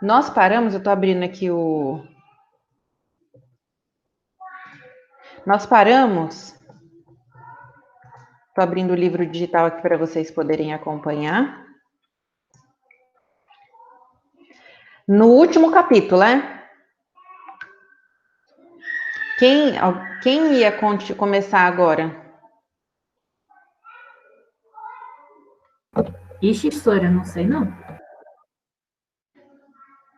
Nós paramos, eu tô abrindo aqui o. Nós paramos. Tô abrindo o livro digital aqui para vocês poderem acompanhar. No último capítulo, né? Quem, quem ia começar agora? Ixi, história, não sei não.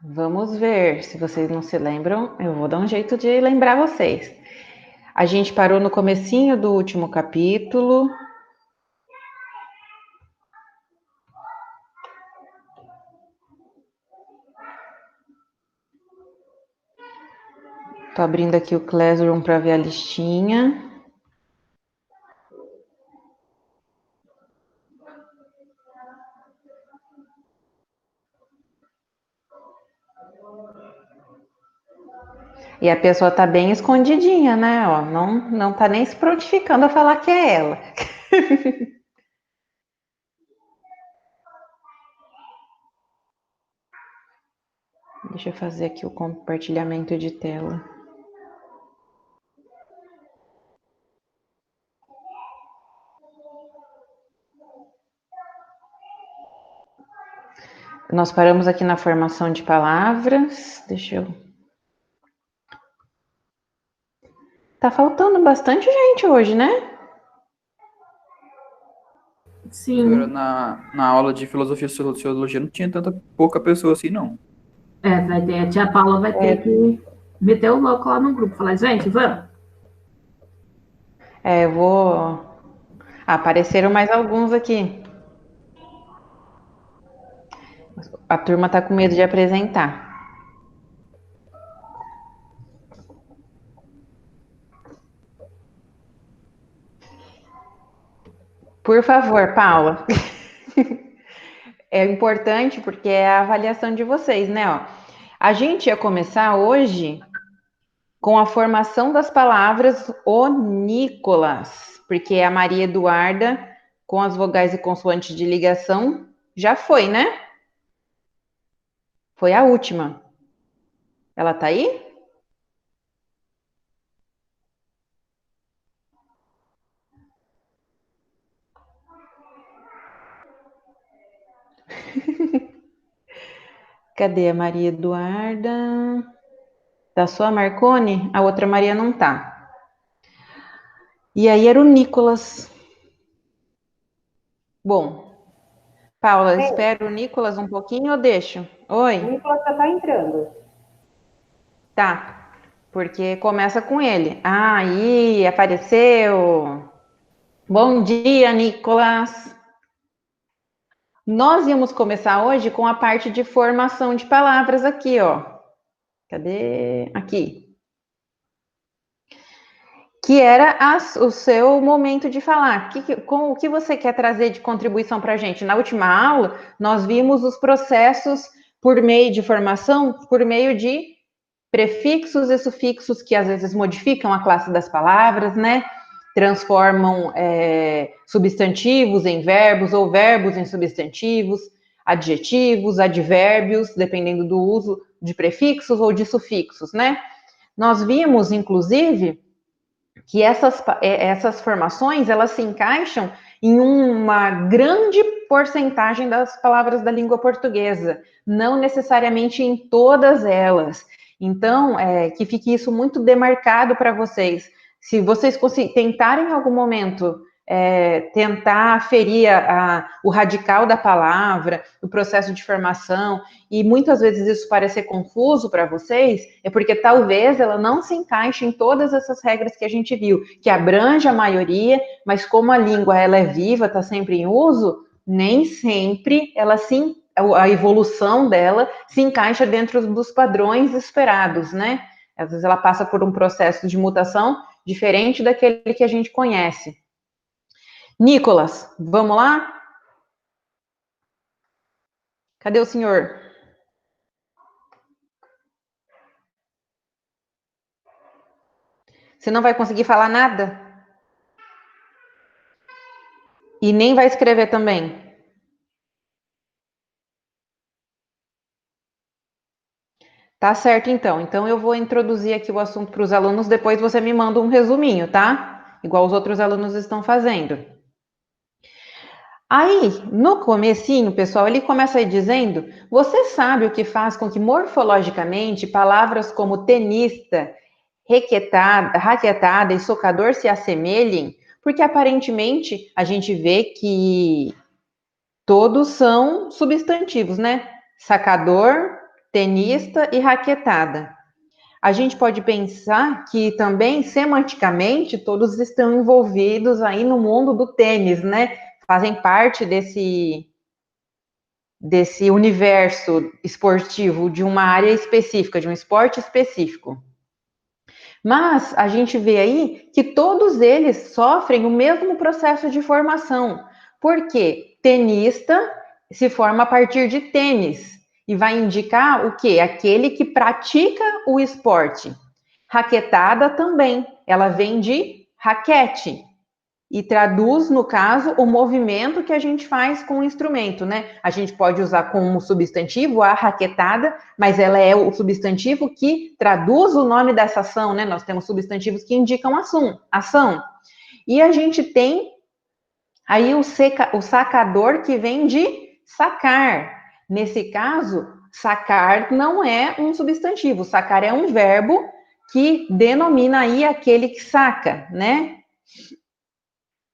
Vamos ver. Se vocês não se lembram, eu vou dar um jeito de lembrar vocês. A gente parou no comecinho do último capítulo. Tô abrindo aqui o Classroom para ver a listinha. E a pessoa tá bem escondidinha, né? Ó, não tá nem se prontificando a falar que é ela. Deixa eu fazer aqui o compartilhamento de tela. Nós paramos aqui na formação de palavras. Deixa eu. Tá faltando bastante gente hoje, né? Professora, Sim. na aula de filosofia e sociologia não tinha tanta pouca pessoa assim, não. Vai ter, a tia Paula vai ter É, que meter o louco lá no grupo. Falar, gente, vamos. eu vou. Apareceram mais alguns aqui. A turma tá com medo de apresentar. Por favor, Paula. É importante porque é a avaliação de vocês, né? Ó, a gente ia começar hoje com a formação das palavras o Nicolas, porque a Maria Eduarda, com as vogais e consoantes de ligação, já foi, né? Foi a última. Ela tá aí? Cadê a Maria Eduarda? Da sua Marcone? A outra Maria não tá. E aí era o Nicolas. Bom, Paula, É, espero o Nicolas um pouquinho ou deixo? o Oi? Nicolas já está entrando. Tá, porque começa com ele. Ah, aí, apareceu. Bom dia, Nicolas. Nós íamos começar hoje com a parte de formação de palavras aqui, ó. Cadê? Aqui. Que era o seu momento de falar. Com o que você quer trazer de contribuição para a gente? Na última aula, nós vimos os processos por meio de formação, por meio de prefixos e sufixos que às vezes modificam a classe das palavras, né? Transformam substantivos em verbos ou verbos em substantivos, adjetivos, advérbios, dependendo do uso de prefixos ou de sufixos, né? Nós vimos, inclusive, que essas formações elas se encaixam em uma grande porcentagem das palavras da língua portuguesa, não necessariamente em todas elas. Então, que fique isso muito demarcado para vocês. Se vocês tentarem em algum momento tentar aferir o radical da palavra, o processo de formação, e muitas vezes isso parecer confuso para vocês, é porque talvez ela não se encaixe em todas essas regras que a gente viu, que abrange a maioria, mas como a língua ela é viva, está sempre em uso, nem sempre a evolução dela se encaixa dentro dos padrões esperados, né? Às vezes ela passa por um processo de mutação diferente daquele que a gente conhece. Nicolas, vamos lá? Cadê o senhor? Você não vai conseguir falar nada? E nem vai escrever também? Tá certo, então. Então, eu vou introduzir aqui o assunto para os alunos, depois você me manda um resuminho, tá? Igual os outros alunos estão fazendo. Aí, no comecinho, pessoal, ele começa aí dizendo: você sabe o que faz com que morfologicamente palavras como tenista, raquetada e socador se assemelhem? Porque aparentemente a gente vê que todos são substantivos, né? Sacador, tenista e raquetada. A gente pode pensar que também, semanticamente, todos estão envolvidos aí no mundo do tênis, né? Fazem parte desse universo esportivo, de uma área específica, de um esporte específico. Mas a gente vê aí que todos eles sofrem o mesmo processo de formação, porque tenista se forma a partir de tênis e vai indicar o quê? Aquele que pratica o esporte. Raquetada também, ela vem de raquete e traduz, no caso, o movimento que a gente faz com o instrumento, né? A gente pode usar como substantivo a raquetada, mas ela é o substantivo que traduz o nome dessa ação, né? Nós temos substantivos que indicam ação. E a gente tem aí o sacador, que vem de sacar. Nesse caso, sacar não é um substantivo, sacar é um verbo que denomina aí aquele que saca, né?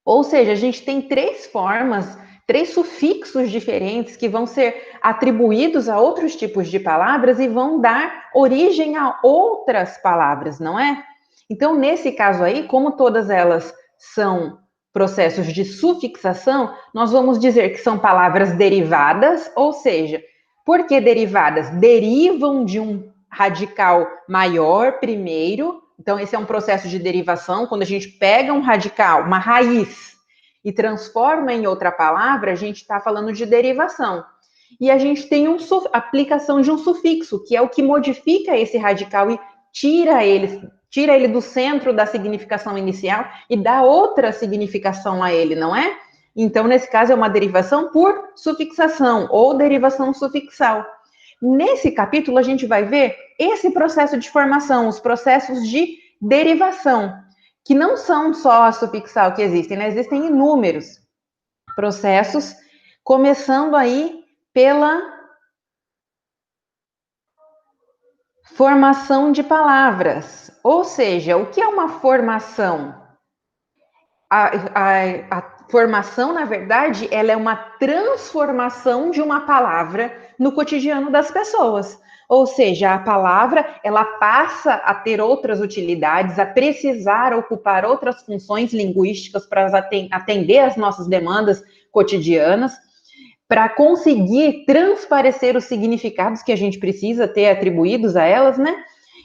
Ou seja, a gente tem três formas, três sufixos diferentes que vão ser atribuídos a outros tipos de palavras e vão dar origem a outras palavras, não é? Então, nesse caso aí, como todas elas são processos de sufixação, nós vamos dizer que são palavras derivadas, ou seja, por que derivadas? Derivam de um radical maior primeiro. Então, esse é um processo de derivação. Quando a gente pega um radical, uma raiz, e transforma em outra palavra, a gente está falando de derivação. E a gente tem aplicação de um sufixo, que é o que modifica esse radical e tira ele do centro da significação inicial e dá outra significação a ele, não é? Então, nesse caso, é uma derivação por sufixação ou derivação sufixal. Nesse capítulo, a gente vai ver esse processo de formação, os processos de derivação, que não são só a sufixal que existem, né? Existem inúmeros processos, começando aí pela formação de palavras. Ou seja, o que é uma formação? A formação, na verdade, ela é uma transformação de uma palavra no cotidiano das pessoas. Ou seja, a palavra, ela passa a ter outras utilidades, a precisar ocupar outras funções linguísticas para atender às nossas demandas cotidianas, para conseguir transparecer os significados que a gente precisa ter atribuídos a elas, né?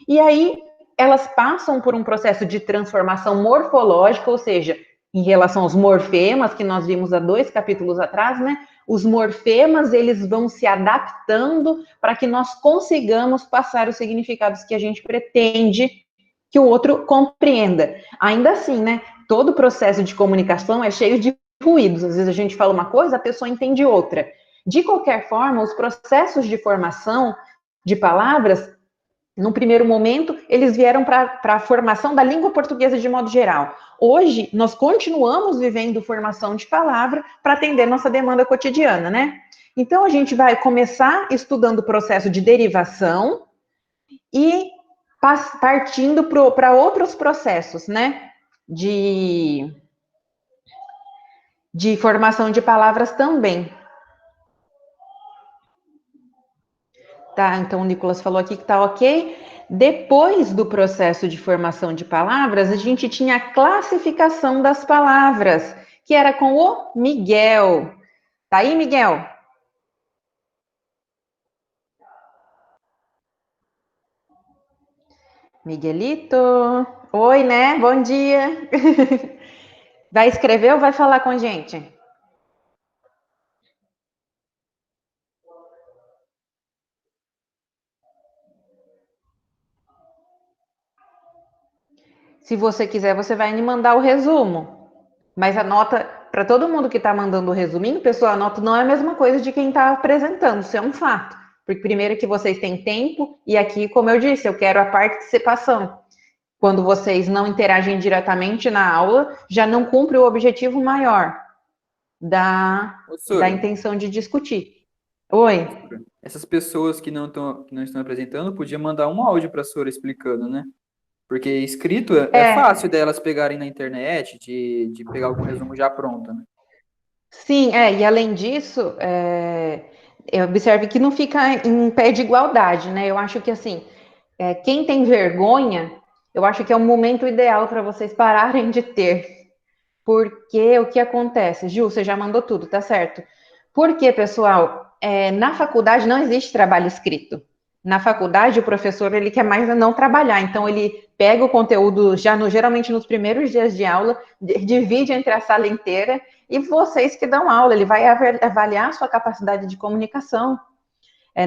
E aí elas passam por um processo de transformação morfológica, ou seja, em relação aos morfemas, que nós vimos há 2 capítulos atrás, né? Os morfemas, eles vão se adaptando para que nós consigamos passar os significados que a gente pretende que o outro compreenda. Ainda assim, né? Todo processo de comunicação é cheio de ruídos. Às vezes a gente fala uma coisa, a pessoa entende outra. De qualquer forma, os processos de formação de palavras, no primeiro momento, eles vieram para a formação da língua portuguesa de modo geral. Hoje, nós continuamos vivendo formação de palavra para atender nossa demanda cotidiana, né? Então, a gente vai começar estudando o processo de derivação e partindo para outros processos, né? De formação de palavras também. Tá, então o Nicolas falou aqui que tá ok. Depois do processo de formação de palavras, a gente tinha a classificação das palavras, que era com o Miguel. Tá aí, Miguel? Miguelito. Oi, né? Bom dia. Vai escrever ou vai falar com a gente? Se você quiser, você vai me mandar o resumo. Mas anota, para todo mundo que está mandando o resuminho, pessoal, anota, não é a mesma coisa de quem está apresentando, isso é um fato. Porque primeiro que vocês têm tempo, e aqui, como eu disse, eu quero a participação. Quando vocês não interagem diretamente na aula, já não cumpre o objetivo maior da Professora, intenção de discutir. Oi. essas pessoas que não estão apresentando, podia mandar um áudio para a senhora explicando, né? Porque escrito é fácil delas pegarem na internet, de pegar algum resumo já pronto, né? Sim, e além disso, observe que não fica em pé de igualdade, né? Eu acho que, assim, quem tem vergonha, eu acho que é o momento ideal para vocês pararem de ter. Porque o que acontece? Ju, você já mandou tudo, tá certo? Porque, pessoal, na faculdade não existe trabalho escrito. Na faculdade, o professor ele quer mais não trabalhar, então ele pega o conteúdo geralmente nos primeiros dias de aula, divide entre a sala inteira e vocês que dão aula, ele vai avaliar a sua capacidade de comunicação.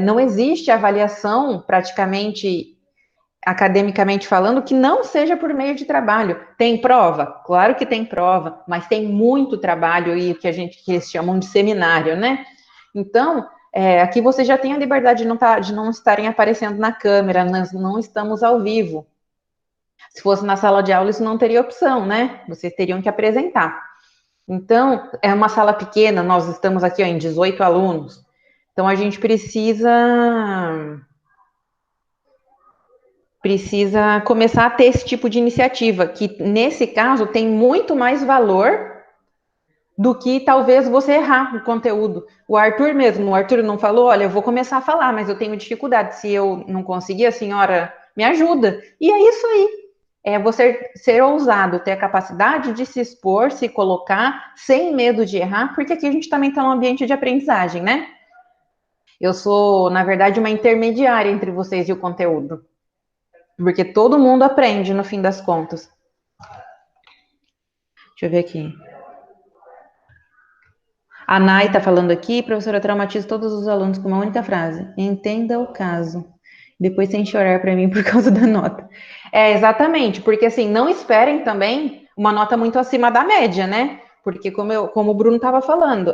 Não existe avaliação, praticamente, academicamente falando, que não seja por meio de trabalho. Tem prova? Claro que tem prova, mas tem muito trabalho e que eles chamam de seminário, né? Então, aqui você já tem a liberdade de não estarem aparecendo na câmera, nós não estamos ao vivo. Se fosse na sala de aula, isso não teria opção, né? Vocês teriam que apresentar. Então, é uma sala pequena, nós estamos aqui em 18 alunos. Então, a gente precisa começar a ter esse tipo de iniciativa, que nesse caso tem muito mais valor do que talvez você errar o conteúdo. O Arthur não falou, olha, eu vou começar a falar, mas eu tenho dificuldade, se eu não conseguir, a senhora me ajuda. E é isso aí. É você ser ousado, ter a capacidade de se expor, se colocar, sem medo de errar, porque aqui a gente também está num ambiente de aprendizagem, né? Eu sou, na verdade, uma intermediária entre vocês e o conteúdo. Porque todo mundo aprende, no fim das contas. Deixa eu ver aqui. A Nai está falando aqui, professora, traumatiza todos os alunos com uma única frase. Entenda o caso. Depois sem chorar para mim por causa da nota. Exatamente, porque assim, não esperem também uma nota muito acima da média, né? Porque como o Bruno estava falando,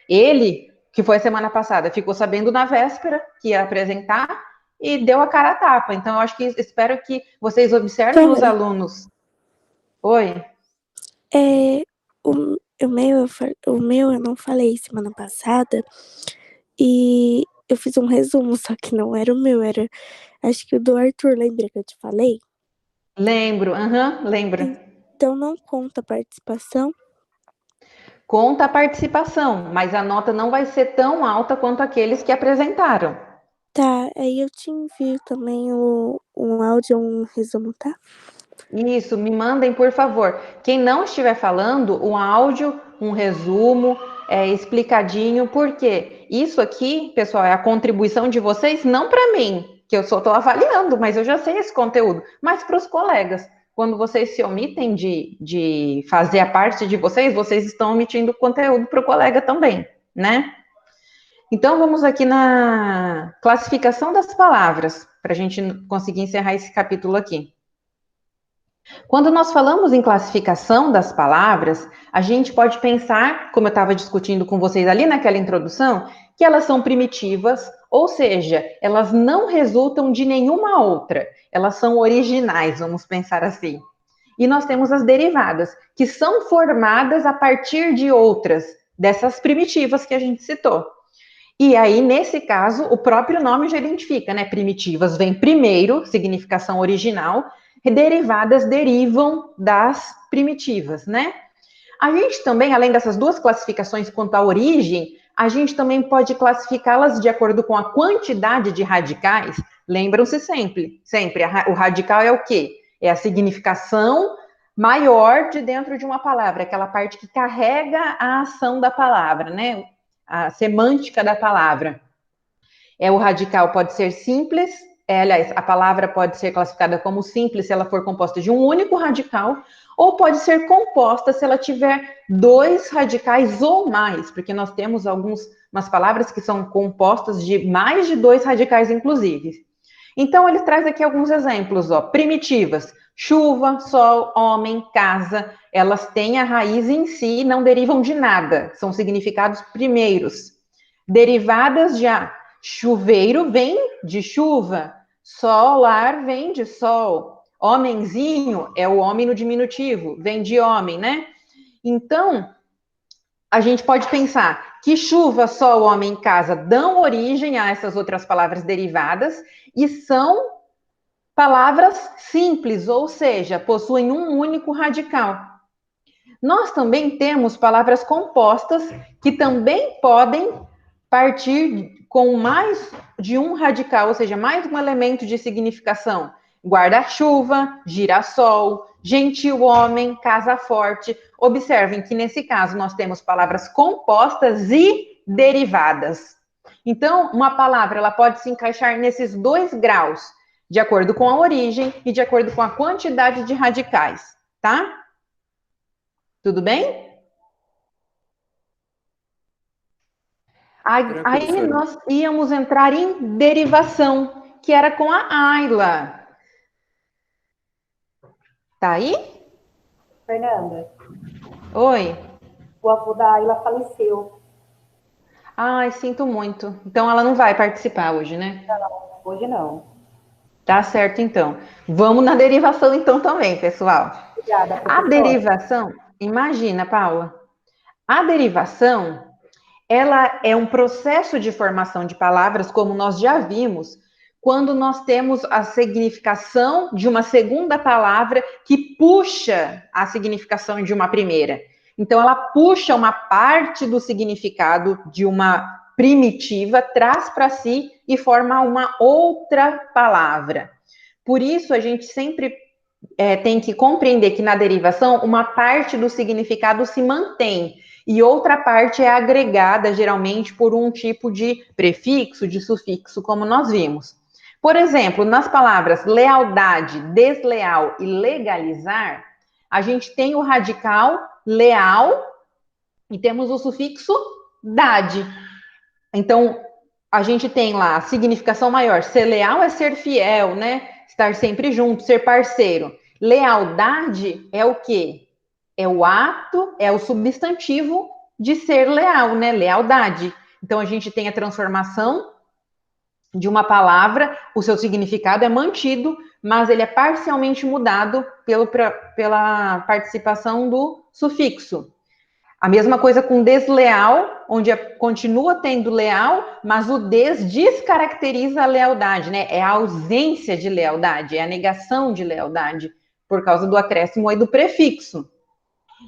ele, que foi a semana passada, ficou sabendo na véspera que ia apresentar e deu a cara a tapa. Então, eu acho que espero que vocês observem os alunos. Oi? O meu eu não falei semana passada e eu fiz um resumo, só que não era o meu, era acho que o do Arthur, lembra que eu te falei? Lembro, lembra. Então não conta a participação? Conta a participação, mas a nota não vai ser tão alta quanto aqueles que apresentaram. Tá, aí eu te envio também um áudio, um resumo, tá? Isso, me mandem, por favor. Quem não estiver falando, um áudio, um resumo, explicadinho, porque isso aqui, pessoal, é a contribuição de vocês, não para mim, que eu só estou avaliando, mas eu já sei esse conteúdo, mas para os colegas. Quando vocês se omitem de fazer a parte de vocês estão omitindo o conteúdo para o colega também, né? Então, vamos aqui na classificação das palavras, para a gente conseguir encerrar esse capítulo aqui. Quando nós falamos em classificação das palavras, a gente pode pensar, como eu estava discutindo com vocês ali naquela introdução, que elas são primitivas, ou seja, elas não resultam de nenhuma outra, elas são originais, vamos pensar assim. E nós temos as derivadas, que são formadas a partir de outras, dessas primitivas que a gente citou. E aí, nesse caso, o próprio nome já identifica, né? Primitivas vem primeiro, significação original, e derivadas derivam das primitivas, né? A gente também, além dessas duas classificações quanto à origem, a gente também pode classificá-las de acordo com a quantidade de radicais. Lembram-se sempre, o radical é o quê? É a significação maior de dentro de uma palavra, aquela parte que carrega a ação da palavra, né? A semântica da palavra. O radical pode ser simples, aliás, a palavra pode ser classificada como simples se ela for composta de um único radical, ou pode ser composta se ela tiver dois radicais ou mais, porque nós temos umas palavras que são compostas de mais de dois radicais, inclusive. Então, ele traz aqui alguns exemplos, primitivas. Chuva, sol, homem, casa, elas têm a raiz em si e não derivam de nada, são significados primeiros. Derivadas de Chuveiro vem de chuva. Solar vem de sol. Homenzinho é o homem no diminutivo, vem de homem, né? Então, a gente pode pensar que chuva, sol, homem em casa dão origem a essas outras palavras derivadas e são palavras simples, ou seja, possuem um único radical. Nós também temos palavras compostas que também podem partir com mais de um radical, ou seja, mais um elemento de significação. Guarda-chuva, girassol, gentil homem, casa forte. Observem que nesse caso nós temos palavras compostas e derivadas. Então, uma palavra ela pode se encaixar nesses 2 graus, de acordo com a origem e de acordo com a quantidade de radicais, tá? Tudo bem? Aí nós íamos entrar em derivação, que era com a Ayla. Tá aí? Fernanda, Oi. o avô da Ayla faleceu. Ai, sinto muito. Então ela não vai participar hoje, né? Não, hoje não. Tá certo, então. Vamos na derivação, então, também, pessoal. Obrigada, A professora. derivação, imagina, Paula. A derivação, ela é um processo de formação de palavras, como nós já vimos, quando nós temos a significação de uma segunda palavra que puxa a significação de uma primeira. Então, ela puxa uma parte do significado de uma primitiva, traz para si e forma uma outra palavra. Por isso, a gente sempre tem que compreender que na derivação, uma parte do significado se mantém e outra parte é agregada, geralmente, por um tipo de prefixo, de sufixo, como nós vimos. Por exemplo, nas palavras lealdade, desleal e legalizar, a gente tem o radical leal e temos o sufixo dade. Então, a gente tem lá a significação maior. Ser leal é ser fiel, né? Estar sempre junto, ser parceiro. Lealdade é o quê? É o ato, é o substantivo de ser leal, né? Lealdade. Então, a gente tem a transformação de uma palavra, o seu significado é mantido, mas ele é parcialmente mudado pela participação do sufixo. A mesma coisa com desleal, onde continua tendo leal, mas o descaracteriza a lealdade, né? É a ausência de lealdade, é a negação de lealdade, por causa do acréscimo aí do prefixo.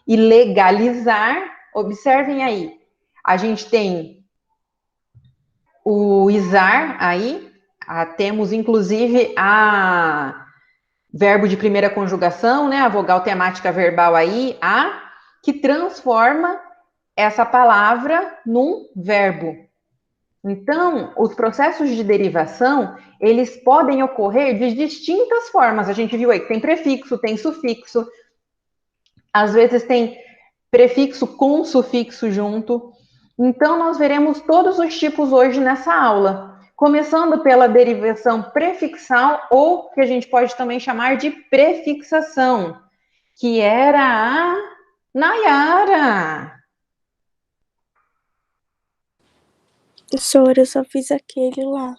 E legalizar, observem aí, a gente tem o izar aí, temos inclusive a verbo de primeira conjugação, né? A vogal temática verbal aí, que transforma essa palavra num verbo. Então, os processos de derivação, eles podem ocorrer de distintas formas. A gente viu aí que tem prefixo, tem sufixo, às vezes tem prefixo com sufixo junto. Então, nós veremos todos os tipos hoje nessa aula, começando pela derivação prefixal, ou que a gente pode também chamar de prefixação, que era a Nayara. Professora, eu só fiz aquele lá,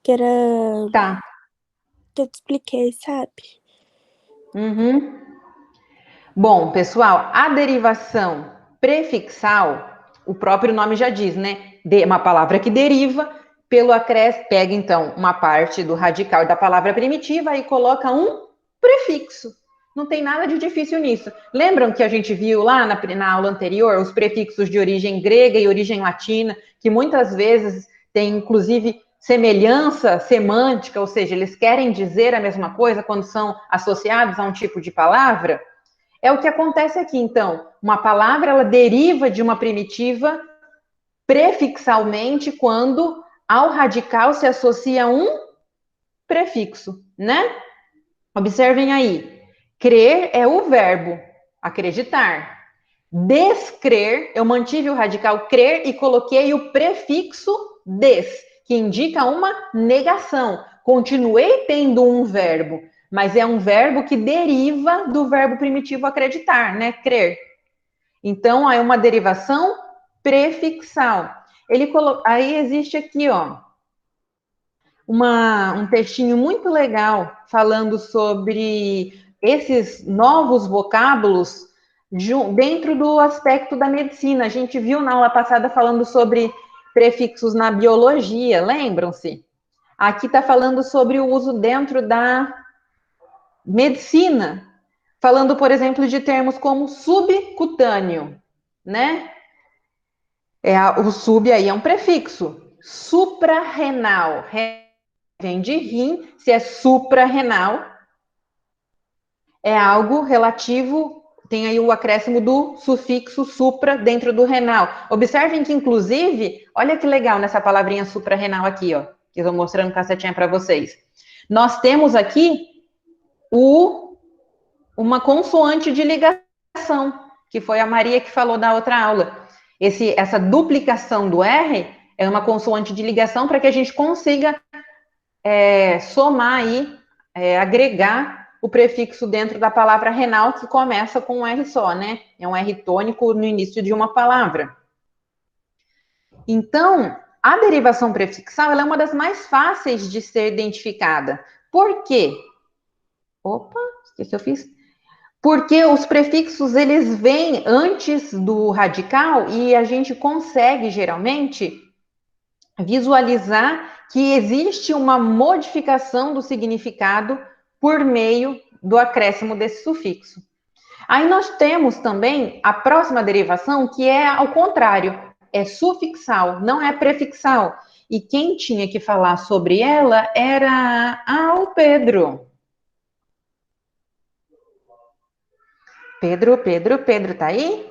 que era... Tá. que eu te expliquei, sabe? Uhum. Bom, pessoal, a derivação prefixal, o próprio nome já diz, né? Uma palavra que deriva pelo acréscimo, pega então uma parte do radical da palavra primitiva e coloca um prefixo. Não tem nada de difícil nisso. Lembram que a gente viu lá na aula anterior os prefixos de origem grega e origem latina, que muitas vezes têm, inclusive, semelhança semântica, ou seja, eles querem dizer a mesma coisa quando são associados a um tipo de palavra? É o que acontece aqui, então. Uma palavra, ela deriva de uma primitiva prefixalmente quando ao radical se associa um prefixo, né? Observem aí. Crer é o verbo, acreditar. Descrer, eu mantive o radical crer e coloquei o prefixo des, que indica uma negação. Continuei tendo um verbo, mas é um verbo que deriva do verbo primitivo acreditar, né? Crer. Então, é uma derivação prefixal. Aí existe aqui, ó, um textinho muito legal falando sobre esses novos vocábulos dentro do aspecto da medicina. A gente viu na aula passada falando sobre prefixos na biologia, lembram-se? Aqui está falando sobre o uso dentro da medicina, falando, por exemplo, de termos como subcutâneo, né? O sub aí é um prefixo. Suprarrenal. Vem de rim, se é suprarrenal, é algo relativo, tem aí o acréscimo do sufixo supra dentro do renal. Observem que, inclusive, olha que legal nessa palavrinha suprarrenal aqui, ó, que eu estou mostrando cacetinha para vocês. Nós temos aqui uma consoante de ligação, que foi a Maria que falou da outra aula. Essa duplicação do R é uma consoante de ligação para que a gente consiga somar aí, agregar o prefixo dentro da palavra renal, que começa com um R só, né? É um R tônico no início de uma palavra. Então, a derivação prefixal ela é uma das mais fáceis de ser identificada. Por quê? Opa, o que eu fiz? Porque os prefixos, eles vêm antes do radical e a gente consegue, geralmente, visualizar que existe uma modificação do significado por meio do acréscimo desse sufixo. Aí nós temos também a próxima derivação, que é ao contrário, é sufixal, não é prefixal. E quem tinha que falar sobre ela era o Pedro. Pedro, tá aí?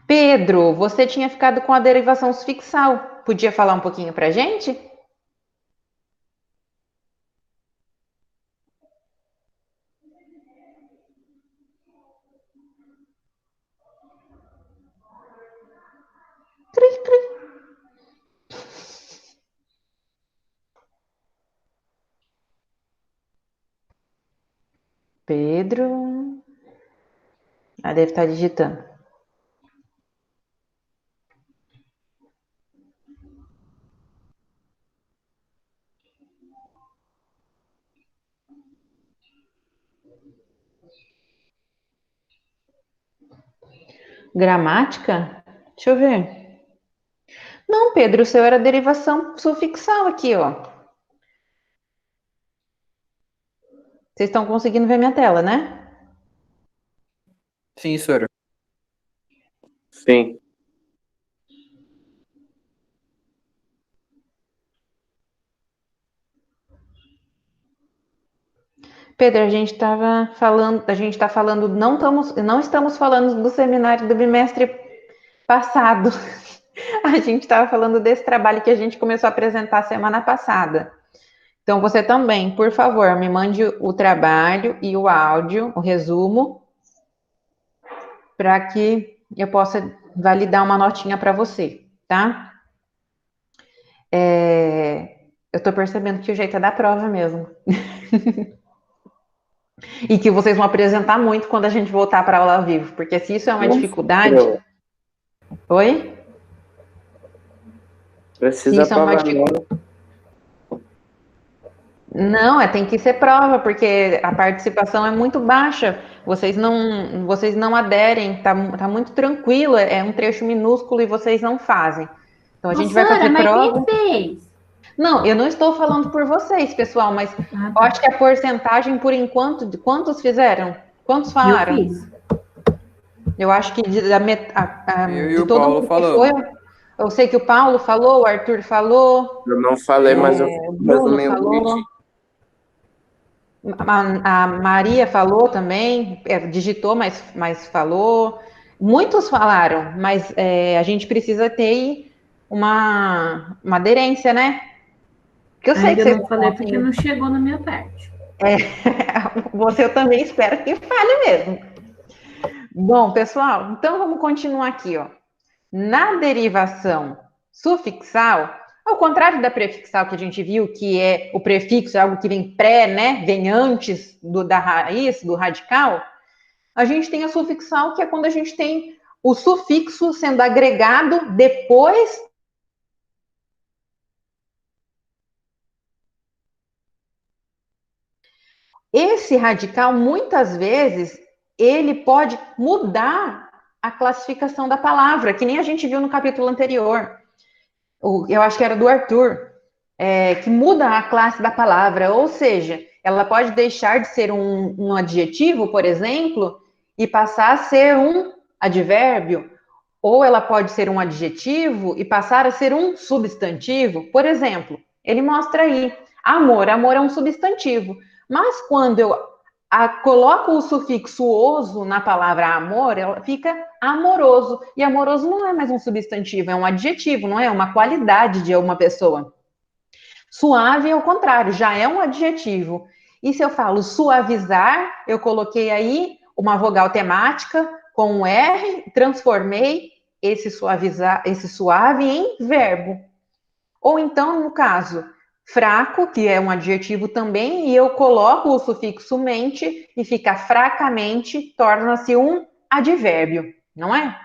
Pedro, você tinha ficado com a derivação sufixal. Podia falar um pouquinho pra gente? Cri, cri. Pedro. Deve estar digitando. Gramática? Deixa eu ver. Não, Pedro, o seu era derivação sufixal aqui, ó. Vocês estão conseguindo ver minha tela, né? Sim, senhora. Sim. Pedro, a gente está falando, não estamos falando do seminário do bimestre passado. A gente estava falando desse trabalho que a gente começou a apresentar semana passada. Então, você também, por favor, me mande o trabalho e o áudio, o resumo, para que eu possa validar uma notinha para você, tá? Eu estou percebendo que o jeito é da prova mesmo. E que vocês vão apresentar muito quando a gente voltar para a aula ao vivo, porque se isso é uma dificuldade... Oi? Precisa provar, não. Não, tem que ser prova, porque a participação é muito baixa. Vocês não aderem, tá muito tranquilo, é um trecho minúsculo e vocês não fazem. Então a gente vai fazer prova. Quem fez? Não, eu não estou falando por vocês, pessoal, mas eu acho que a porcentagem, por enquanto, de quantos fizeram? Quantos falaram? Eu fiz. Eu acho que Eu e o Paulo falamos. Eu sei que o Paulo falou, o Arthur falou. Eu não falei, mas eu Bruno falou. A Maria falou também, digitou, mas falou. Muitos falaram, mas a gente precisa ter uma aderência, né? Que eu sei que vocês não falei porque não chegou na minha parte. Eu também espero que fale mesmo. Bom, pessoal, então vamos continuar aqui, ó. Na derivação sufixal, Ao contrário da prefixal que a gente viu, que é o prefixo é algo que vem pré, né? Vem antes da raiz, do radical. A gente tem a sufixal, que é quando a gente tem o sufixo sendo agregado depois esse radical, muitas vezes, ele pode mudar a classificação da palavra, que nem a gente viu no capítulo anterior. Eu acho que era do Arthur, que muda a classe da palavra, ou seja, ela pode deixar de ser um adjetivo, por exemplo, e passar a ser um advérbio, ou ela pode ser um adjetivo e passar a ser um substantivo. Por exemplo, ele mostra aí, amor. Amor é um substantivo. Mas quando eu coloco o sufixo oso na palavra amor, ela fica amoroso. E amoroso não é mais um substantivo, é um adjetivo, não é uma qualidade de uma pessoa. Suave, ao contrário, já é um adjetivo. E se eu falo suavizar, eu coloquei aí uma vogal temática com um R, transformei esse suavizar, esse suave em verbo. Ou então, no caso, fraco, que é um adjetivo também, e eu coloco o sufixo mente e fica fracamente, torna-se um advérbio, não é?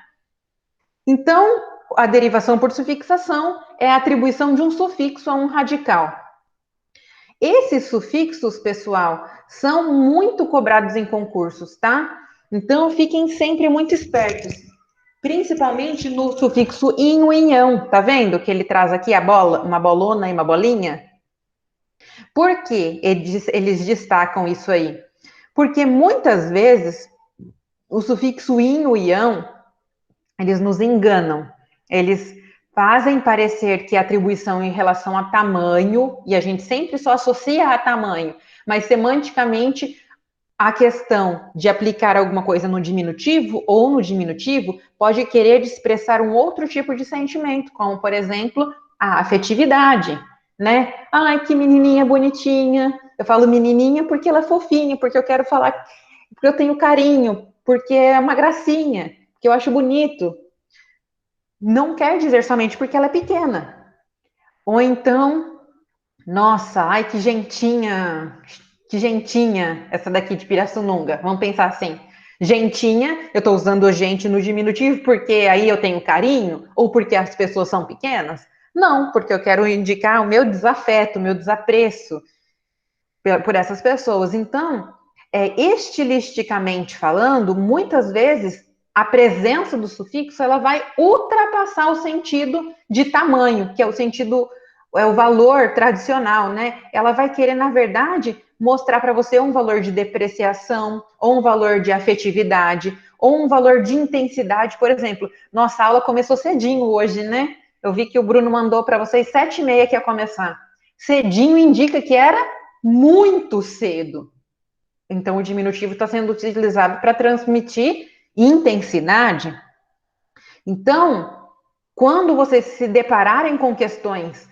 Então, a derivação por sufixação é a atribuição de um sufixo a um radical. Esses sufixos, pessoal, são muito cobrados em concursos, tá? Então, fiquem sempre muito espertos. Principalmente no sufixo inho e inhão, tá vendo? Que ele traz aqui a bola, uma bolona e uma bolinha. Por que eles destacam isso aí? Porque muitas vezes o sufixo inho e ião, eles nos enganam. Eles fazem parecer que a atribuição em relação a tamanho, e a gente sempre só associa a tamanho, mas semanticamente a questão de aplicar alguma coisa no diminutivo ou no diminutivo pode querer expressar um outro tipo de sentimento, como, por exemplo, a afetividade, né? Ai, que menininha bonitinha. Eu falo menininha porque ela é fofinha, porque eu quero falar, porque eu tenho carinho, porque é uma gracinha, porque eu acho bonito. Não quer dizer somente porque ela é pequena. Ou então, nossa, ai, que gentinha essa daqui de Pirassununga. Vamos pensar assim. Gentinha, eu estou usando o gente no diminutivo porque aí eu tenho carinho ou porque as pessoas são pequenas? Não, porque eu quero indicar o meu desafeto, o meu desapreço por essas pessoas. Então, estilisticamente falando, muitas vezes a presença do sufixo ela vai ultrapassar o sentido de tamanho, que é o sentido, é o valor tradicional, né? Ela vai querer, na verdade, mostrar para você um valor de depreciação, ou um valor de afetividade, ou um valor de intensidade. Por exemplo, nossa aula começou cedinho hoje, né? Eu vi que o Bruno mandou para vocês 7h30 que ia começar. Cedinho indica que era muito cedo. Então, o diminutivo está sendo utilizado para transmitir intensidade. Então, quando vocês se depararem com questões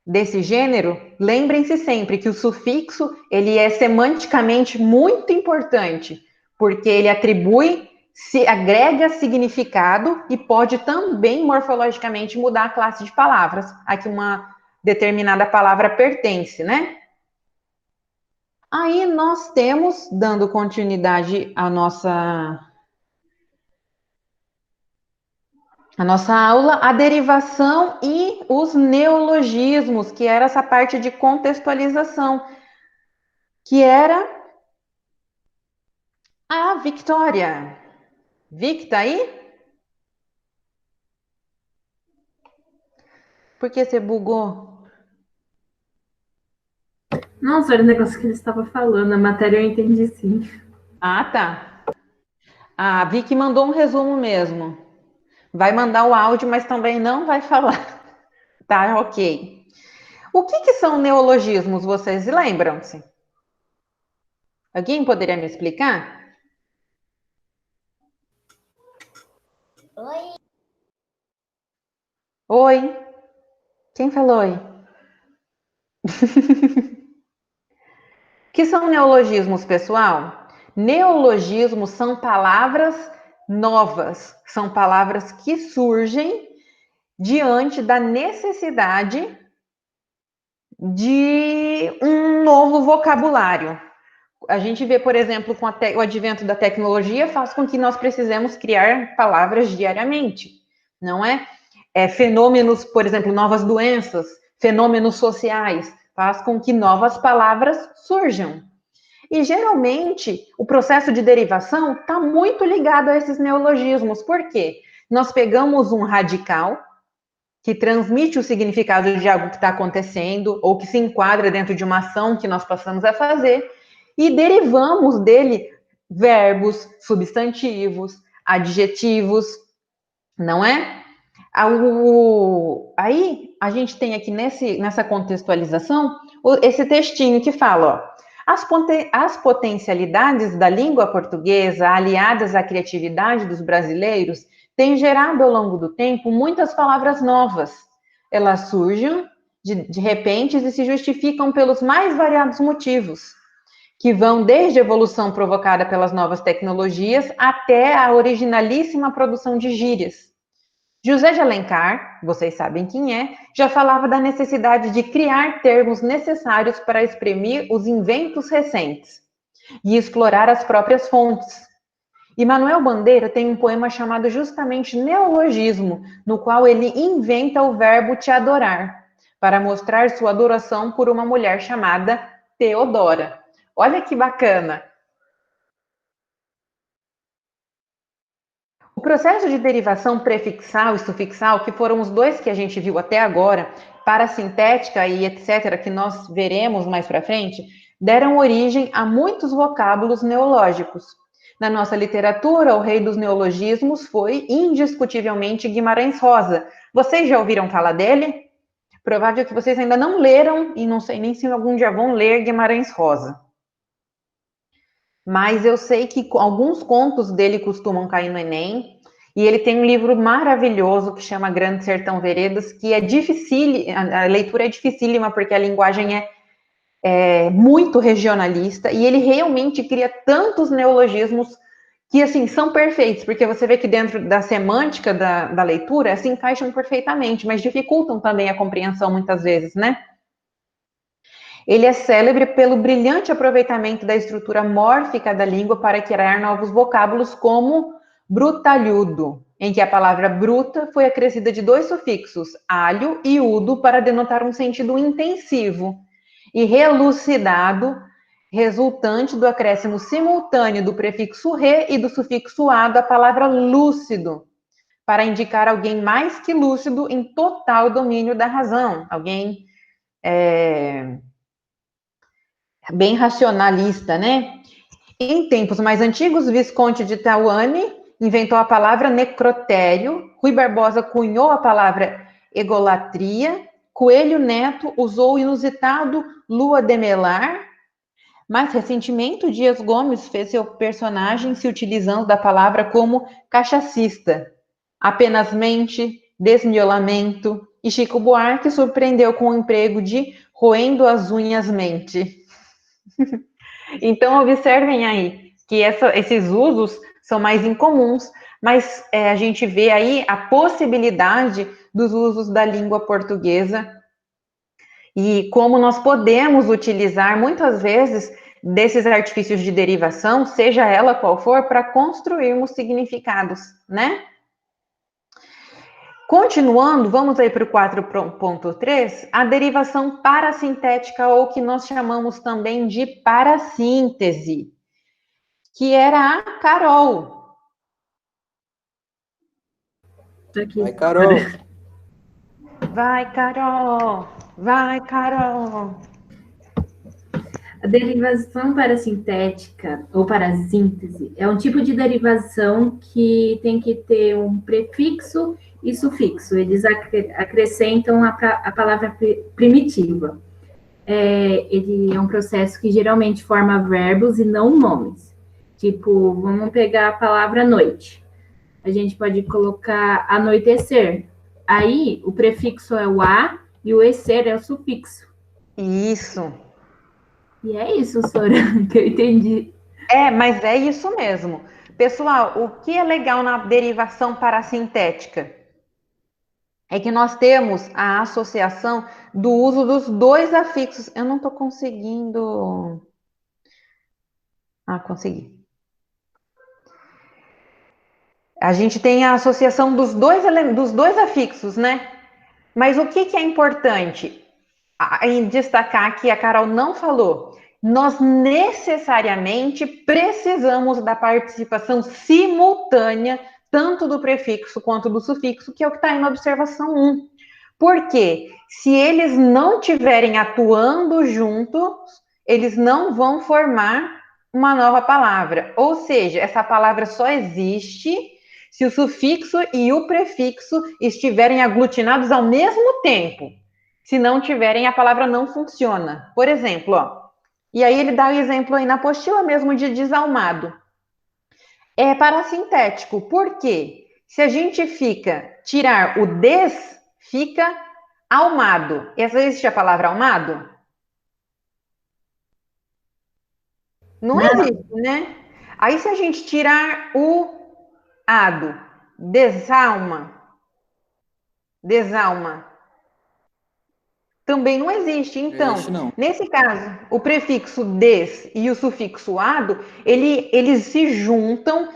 desse gênero, lembrem-se sempre que o sufixo ele é semanticamente muito importante, porque ele agrega significado e pode também morfologicamente mudar a classe de palavras a que uma determinada palavra pertence, né? Aí nós temos, dando continuidade à nossa aula, a derivação e os neologismos, que era essa parte de contextualização, que era a Victoria. Vic, tá aí? Por que você bugou? Não, só era o negócio que ele estava falando, a matéria eu entendi sim. Ah, tá. A Vic mandou um resumo mesmo. Vai mandar o áudio, mas também não vai falar. Tá, ok. O que são neologismos, vocês lembram-se? Alguém poderia me explicar? Oi. Oi. Quem falou oi? Que são neologismos, pessoal? Neologismos são palavras novas, são palavras que surgem diante da necessidade de um novo vocabulário. A gente vê, por exemplo, com o advento da tecnologia, faz com que nós precisemos criar palavras diariamente, não é? Fenômenos, por exemplo, novas doenças, fenômenos sociais, faz com que novas palavras surjam. E, geralmente, o processo de derivação está muito ligado a esses neologismos. Por quê? Nós pegamos um radical que transmite o significado de algo que está acontecendo ou que se enquadra dentro de uma ação que nós passamos a fazer e derivamos dele verbos, substantivos, adjetivos, não é? Aí a gente tem aqui nessa contextualização esse textinho que fala, ó, as potencialidades da língua portuguesa, aliadas à criatividade dos brasileiros, têm gerado ao longo do tempo muitas palavras novas. Elas surgem de repente e se justificam pelos mais variados motivos, que vão desde a evolução provocada pelas novas tecnologias até a originalíssima produção de gírias. José de Alencar, vocês sabem quem é, já falava da necessidade de criar termos necessários para exprimir os inventos recentes e explorar as próprias fontes. E Manuel Bandeira tem um poema chamado justamente Neologismo, no qual ele inventa o verbo te adorar, para mostrar sua adoração por uma mulher chamada Teodora. Olha que bacana! O processo de derivação prefixal e sufixal, que foram os dois que a gente viu até agora, parasintética e etc., que nós veremos mais para frente, deram origem a muitos vocábulos neológicos. Na nossa literatura, o rei dos neologismos foi, indiscutivelmente, Guimarães Rosa. Vocês já ouviram falar dele? Provável que vocês ainda não leram, e não sei nem se algum dia vão ler Guimarães Rosa. Mas eu sei que alguns contos dele costumam cair no Enem, e ele tem um livro maravilhoso que chama Grande Sertão Veredas, que é difícil, a leitura é dificílima, porque a linguagem é muito regionalista, e ele realmente cria tantos neologismos que, assim, são perfeitos, porque você vê que dentro da semântica da leitura, se encaixam perfeitamente, mas dificultam também a compreensão muitas vezes, né? Ele é célebre pelo brilhante aproveitamento da estrutura mórfica da língua para criar novos vocábulos, como brutalhudo, em que a palavra bruta foi acrescida de dois sufixos, alho e udo, para denotar um sentido intensivo, e relucidado, resultante do acréscimo simultâneo do prefixo re e do sufixo ado à palavra lúcido, para indicar alguém mais que lúcido em total domínio da razão, alguém bem racionalista, né? Em tempos mais antigos, Visconde de Tauane inventou a palavra necrotério, Rui Barbosa cunhou a palavra egolatria, Coelho Neto usou o inusitado lua de melar. Mais recentemente, o Dias Gomes fez seu personagem se utilizando da palavra como cachacista. Apenas mente, desmiolamento, e Chico Buarque surpreendeu com o emprego de roendo as unhas mente. Então, observem aí que esses usos são mais incomuns, mas a gente vê aí a possibilidade dos usos da língua portuguesa e como nós podemos utilizar, muitas vezes, desses artifícios de derivação, seja ela qual for, para construirmos significados, né? Continuando, vamos aí para o 4.3, a derivação parasintética, ou que nós chamamos também de parassíntese, que era a Carol. Vai, Carol! Vai, Carol! Vai, Carol! A derivação parasintética ou parassíntese é um tipo de derivação que tem que ter um prefixo e sufixo. Eles acrescentam a palavra primitiva. Ele é um processo que geralmente forma verbos e não nomes. Tipo, vamos pegar a palavra noite. A gente pode colocar anoitecer. Aí, o prefixo é o a e o ecer é o sufixo. Isso. E é isso, Sora, que eu entendi. Mas é isso mesmo. Pessoal, o que é legal na derivação parasintética? é que nós temos a associação do uso dos dois afixos. Eu não estou conseguindo... Ah, consegui. A gente tem a associação dos dois afixos, né? Mas o que é importante em destacar que a Carol não falou? Nós necessariamente precisamos da participação simultânea tanto do prefixo quanto do sufixo, que é o que está aí na observação 1. Porque se eles não estiverem atuando juntos, eles não vão formar uma nova palavra. Ou seja, essa palavra só existe se o sufixo e o prefixo estiverem aglutinados ao mesmo tempo. Se não tiverem, a palavra não funciona. Por exemplo, ó, e aí ele dá o exemplo aí na apostila mesmo de desalmado. É parasintético. Por quê? Se a gente tirar o des, fica almado. Existe a palavra almado? Não existe, né? Aí se a gente tirar o ado, desalma, também não existe. Então, nesse caso, o prefixo des e o sufixo ado, eles se juntam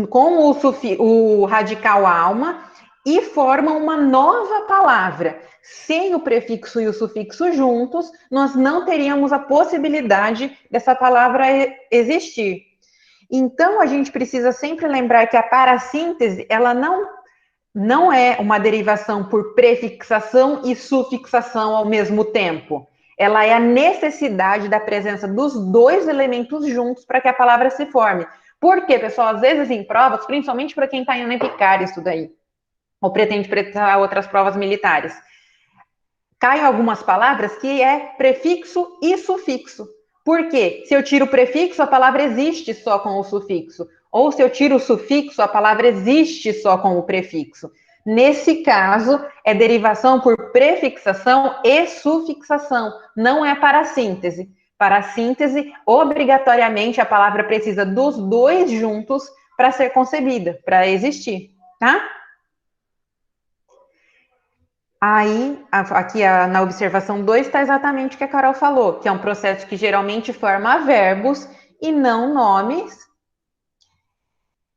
com o radical alma e formam uma nova palavra. Sem o prefixo e o sufixo juntos, nós não teríamos a possibilidade dessa palavra existir. Então, a gente precisa sempre lembrar que a parassíntese, ela não é uma derivação por prefixação e sufixação ao mesmo tempo. Ela é a necessidade da presença dos dois elementos juntos para que a palavra se forme. Por quê, pessoal? Às vezes em provas, principalmente para quem está indo em Epicário isso daí, ou pretende prestar outras provas militares, caem algumas palavras que é prefixo e sufixo. Por quê? Se eu tiro o prefixo, a palavra existe só com o sufixo. Ou se eu tiro o sufixo, a palavra existe só com o prefixo. Nesse caso, é derivação por prefixação e sufixação, não é parassíntese. Parassíntese, obrigatoriamente, a palavra precisa dos dois juntos para ser concebida, para existir, tá? Aí, aqui na observação 2, está exatamente o que a Carol falou, que é um processo que geralmente forma verbos e não nomes.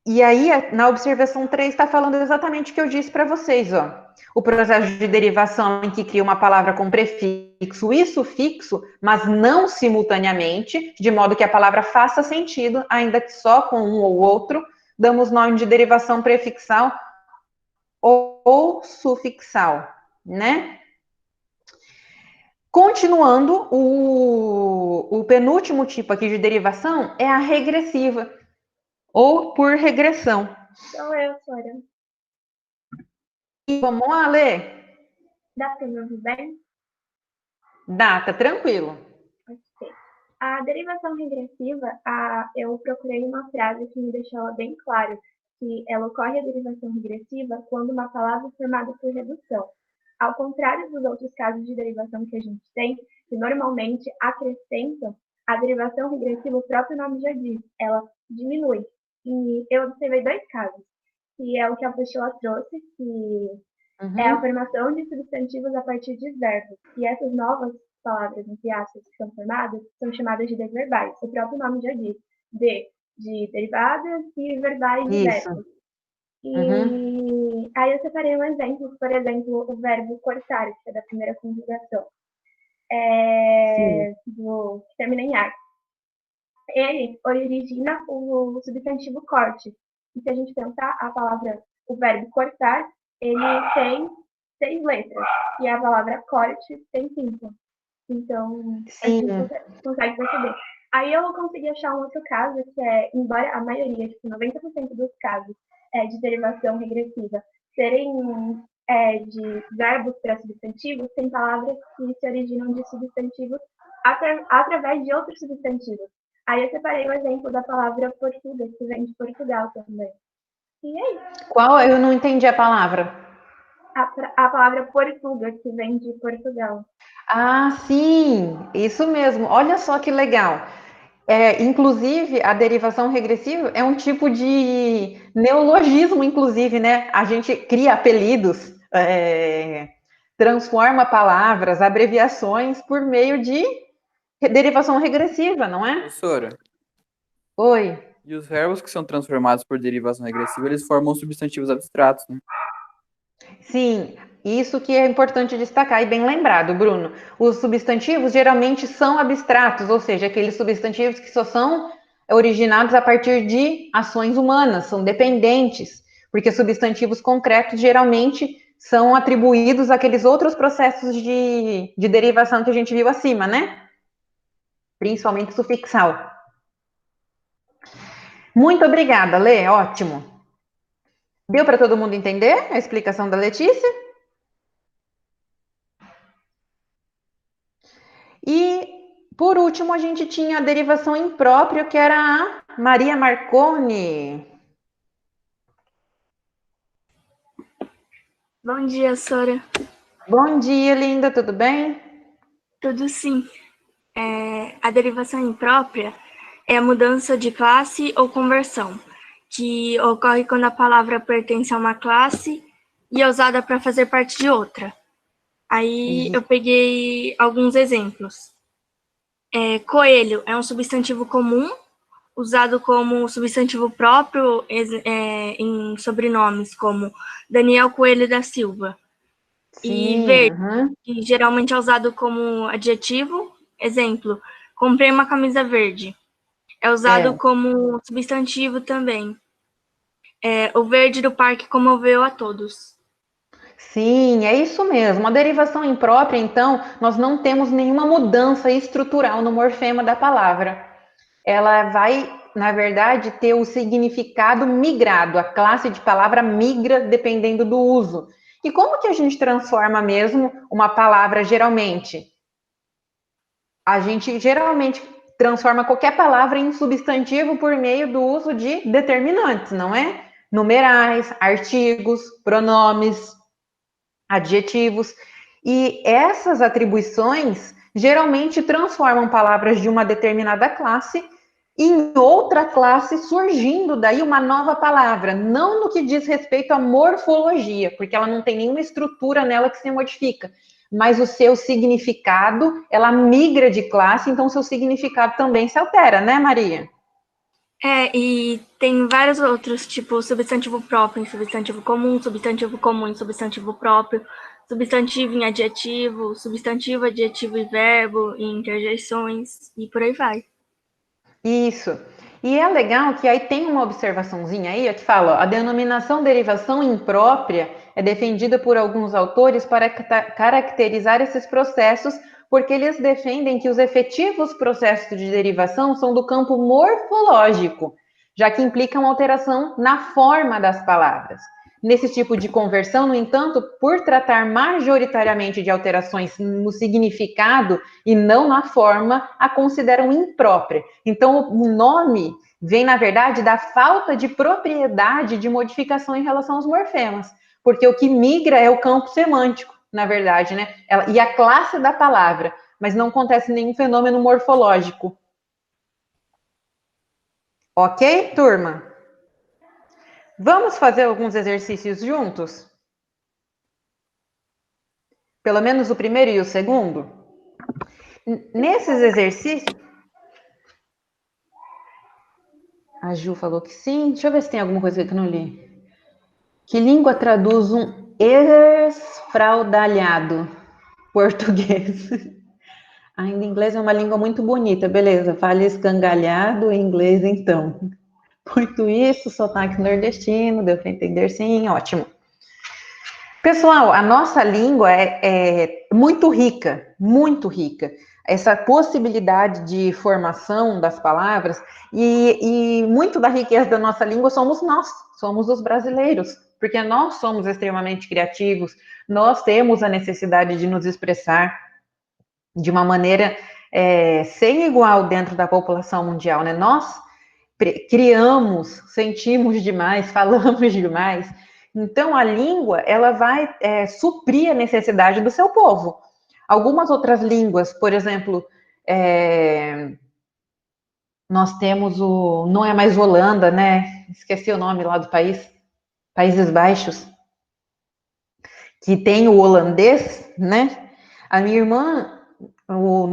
E aí, na observação 3, está falando exatamente o que eu disse para vocês, ó. O processo de derivação em que cria uma palavra com prefixo e sufixo, mas não simultaneamente, de modo que a palavra faça sentido, ainda que só com um ou outro, damos nome de derivação prefixal ou sufixal, né? Continuando, o penúltimo tipo aqui de derivação é a regressiva, ou por regressão. Sou eu, Sora. E vamos lá, Lê? Dá para me ouvir bem? Dá, tá tranquilo. Ok. A derivação regressiva, eu procurei uma frase que me deixou ela bem clara, que ela ocorre a derivação regressiva quando uma palavra é formada por redução. Ao contrário dos outros casos de derivação que a gente tem, que normalmente acrescentam, a derivação regressiva, o próprio nome já diz, ela diminui. E eu observei dois casos, que é o que a apostila trouxe, que é a formação de substantivos a partir de verbos. E essas novas palavras, entre aspas, que são formadas, são chamadas de desverbais. O próprio nome já diz, de derivadas e verbais de verbos. E aí eu separei um exemplo, por exemplo, o verbo cortar, que é da primeira conjugação, que termina em ar. Ele origina o substantivo corte. E se a gente pensar, o verbo cortar, ele tem 6 letras. E a palavra corte tem 5. Então, a gente consegue perceber. Aí eu consegui achar um outro caso, que é, embora a maioria, tipo 90% dos casos de derivação regressiva serem de verbos para substantivos, tem palavras que se originam de substantivos através de outros substantivos. Aí eu separei o exemplo da palavra Portuga, que vem de Portugal também. E é isso. Qual? Eu não entendi a palavra. A palavra Portuga, que vem de Portugal. Ah, sim, isso mesmo. Olha só que legal. Inclusive, a derivação regressiva é um tipo de neologismo, inclusive, né? A gente cria apelidos transforma palavras, abreviações, por meio de derivação regressiva, não é? Professora, Oi. e os verbos que são transformados por derivação regressiva, eles formam substantivos abstratos, né? Sim, isso que é importante destacar e bem lembrado, Bruno. Os substantivos geralmente são abstratos, ou seja, aqueles substantivos que só são originados a partir de ações humanas, são dependentes, porque substantivos concretos geralmente são atribuídos àqueles outros processos de derivação que a gente viu acima, né? Principalmente sufixal. Muito obrigada, Lê, ótimo. Deu para todo mundo entender a explicação da Letícia? E, por último, a gente tinha a derivação imprópria, que era a Maria Marconi. Bom dia, Sora. Bom dia, linda, tudo bem? Tudo sim. A derivação imprópria é a mudança de classe ou conversão, que ocorre quando a palavra pertence a uma classe e é usada para fazer parte de outra. Aí eu peguei alguns exemplos. Coelho é um substantivo comum, usado como substantivo próprio em sobrenomes, como Daniel Coelho da Silva. Sim, E verde, que geralmente é usado como adjetivo. Exemplo, comprei uma camisa verde. É usado como substantivo também. O verde do parque comoveu a todos. Sim, é isso mesmo. A derivação imprópria, então, nós não temos nenhuma mudança estrutural no morfema da palavra. Ela vai, na verdade, ter o significado migrado. A classe de palavra migra dependendo do uso. E como que a gente transforma mesmo uma palavra geralmente? A gente geralmente transforma qualquer palavra em substantivo por meio do uso de determinantes, não é? Numerais, artigos, pronomes, adjetivos. E essas atribuições geralmente transformam palavras de uma determinada classe em outra classe, surgindo daí uma nova palavra, não no que diz respeito à morfologia, porque ela não tem nenhuma estrutura nela que se modifica, mas o seu significado, ela migra de classe, então o seu significado também se altera, né, Maria? E tem vários outros, tipo substantivo próprio em substantivo comum em substantivo próprio, substantivo em adjetivo, substantivo, adjetivo e verbo, em interjeições, e por aí vai. Isso. E é legal que aí tem uma observaçãozinha aí que fala, ó, a denominação derivação imprópria é defendida por alguns autores para caracterizar esses processos, porque eles defendem que os efetivos processos de derivação são do campo morfológico, já que implicam alteração na forma das palavras. Nesse tipo de conversão, no entanto, por tratar majoritariamente de alterações no significado e não na forma, a consideram imprópria. Então, o nome vem, na verdade, da falta de propriedade de modificação em relação aos morfemas, porque o que migra é o campo semântico, na verdade, né? E a classe da palavra, mas não acontece nenhum fenômeno morfológico. Ok, turma? Vamos fazer alguns exercícios juntos? Pelo menos o primeiro e o segundo? Nesses exercícios... A Ju falou que sim. Deixa eu ver se tem alguma coisa que eu não li. Que língua traduz um esfraudalhado? Português. Ainda inglês é uma língua muito bonita. Beleza, fale escangalhado em inglês, então. Muito isso, sotaque nordestino, deu para entender sim, ótimo. Pessoal, a nossa língua é muito rica, muito rica. Essa possibilidade de formação das palavras e muito da riqueza da nossa língua somos nós, somos os brasileiros, porque nós somos extremamente criativos, nós temos a necessidade de nos expressar de uma maneira sem igual dentro da população mundial, né? Nós criamos, sentimos demais, falamos demais. Então, a língua, ela vai suprir a necessidade do seu povo. Algumas outras línguas, por exemplo, nós temos não é mais Holanda, né? Esqueci o nome lá do país, Países Baixos. que tem o holandês, né? A minha irmã, o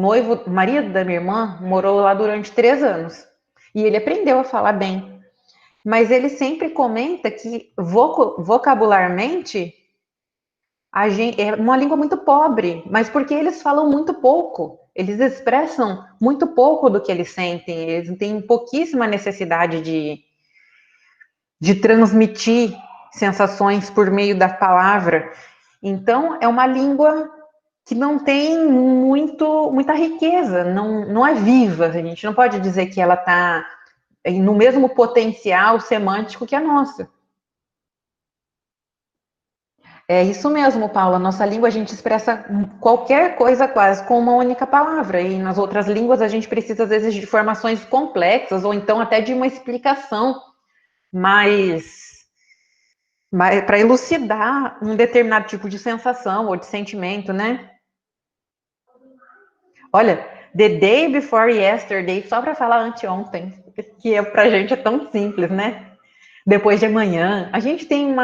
marido da minha irmã, morou lá durante 3 anos. E ele aprendeu a falar bem. Mas ele sempre comenta que vocabularmente é uma língua muito pobre, mas porque eles falam muito pouco. Eles expressam muito pouco do que eles sentem. Eles têm pouquíssima necessidade de transmitir sensações por meio da palavra. Então, é uma língua que não tem muita riqueza, não é viva. A gente não pode dizer que ela está no mesmo potencial semântico que a nossa. É isso mesmo, Paula. Nossa língua a gente expressa qualquer coisa quase com uma única palavra. E nas outras línguas a gente precisa, às vezes, de informações complexas ou então até de uma explicação mais para elucidar um determinado tipo de sensação ou de sentimento, né? Olha, the day before yesterday, só para falar anteontem, que pra gente é tão simples, né? Depois de amanhã, a gente tem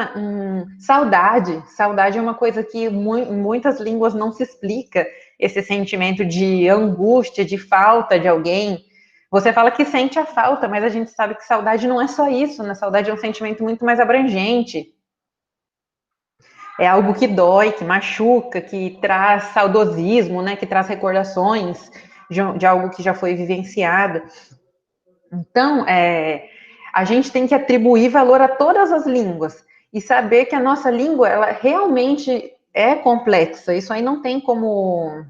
saudade. Saudade é uma coisa que em muitas línguas não se explica, esse sentimento de angústia, de falta de alguém. Você fala que sente a falta, mas a gente sabe que saudade não é só isso, né? Saudade é um sentimento muito mais abrangente. É algo que dói, que machuca, que traz saudosismo, né? Que traz recordações de algo que já foi vivenciado. Então, a gente tem que atribuir valor a todas as línguas e saber que a nossa língua, ela realmente é complexa. Isso aí não tem como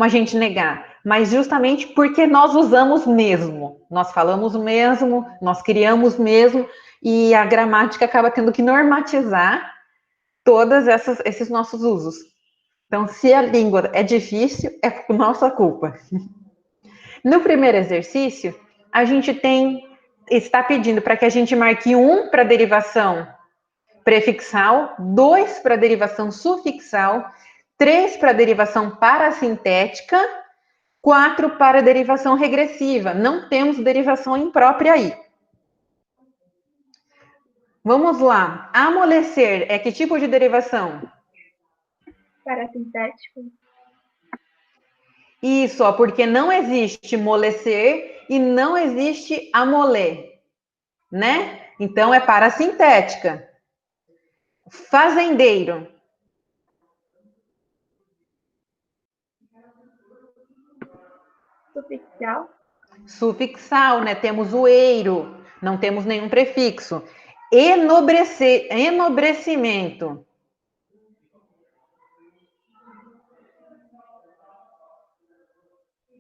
a gente negar. Mas justamente porque nós usamos mesmo, nós falamos mesmo, nós criamos mesmo, e a gramática acaba tendo que normatizar todos esses nossos usos. Então, se a língua é difícil, é por nossa culpa. No primeiro exercício, a gente está pedindo para que a gente marque 1 para derivação prefixal, 2 para derivação sufixal, 3 para derivação parasintética, 4 para derivação regressiva. Não temos derivação imprópria aí. Vamos lá. Amolecer é que tipo de derivação? Parasintético. Isso, ó, porque não existe molecer e não existe amoler, né? Então é parasintética. Fazendeiro. Sufixal. Sufixal, né? Temos o eiro, não temos nenhum prefixo. Enobrecimento.